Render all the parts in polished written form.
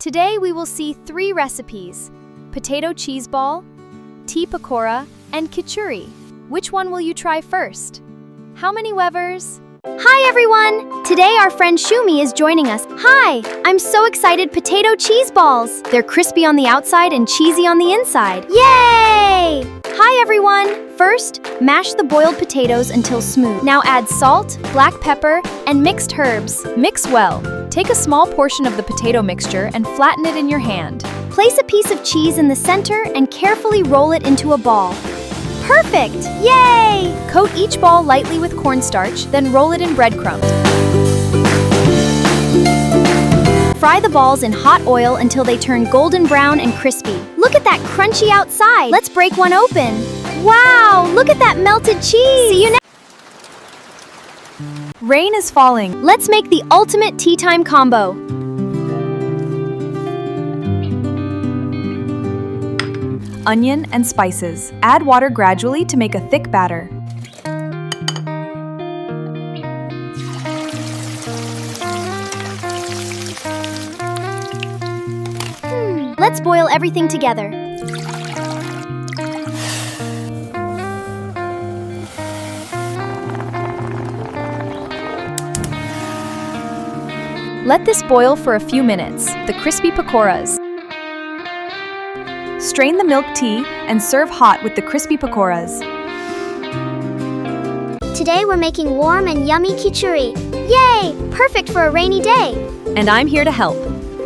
Today we will see 3 recipes: potato cheese ball, tea pakora, and khichuri. Which one will you try first? How many wevers? Hi everyone! Today our friend Shumi is joining us. Hi! I'm so excited. Potato cheese balls! They're crispy on the outside and cheesy on the inside. Yay! Hi everyone! First, mash the boiled potatoes until smooth. Now add salt, black pepper, and mixed herbs. Mix well. Take a small portion of the potato mixture and flatten it in your hand. Place a piece of cheese in the center and carefully roll it into a ball. Perfect! Yay! Coat each ball lightly with cornstarch, then roll it in breadcrumbs. Fry the balls in hot oil until they turn golden brown and crispy. Look at that crunchy outside! Let's break one open. Wow! Look at that melted cheese! See you next. Rain is falling. Let's make the ultimate tea time combo. Onion and spices. Add water gradually to make a thick batter. Let's boil everything together. Let this boil for a few minutes. The crispy pakoras. Strain the milk tea and serve hot with the crispy pakoras. Today we're making warm and yummy khichuri. Yay! Perfect for a rainy day. And I'm here to help.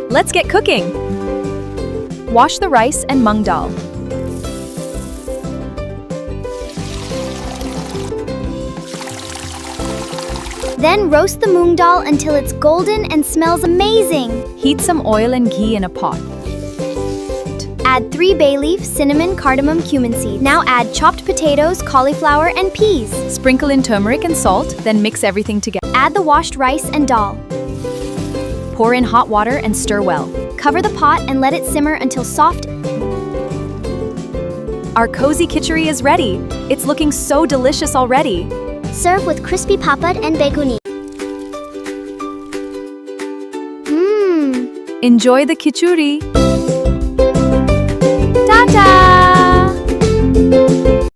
Let's get cooking. Wash the rice and mung dal. Then roast the moong dal until it's golden and smells amazing. Heat some oil and ghee in a pot. Add 3 bay leaf, cinnamon, cardamom, cumin seeds. Now add chopped potatoes, cauliflower, and peas. Sprinkle in turmeric and salt, then mix everything together. Add the washed rice and dal. Pour in hot water and stir well. Cover the pot and let it simmer until soft. Our Cozy Khichuri is ready. It's looking so delicious already. Serve with crispy papad and beguni. Enjoy the khichuri.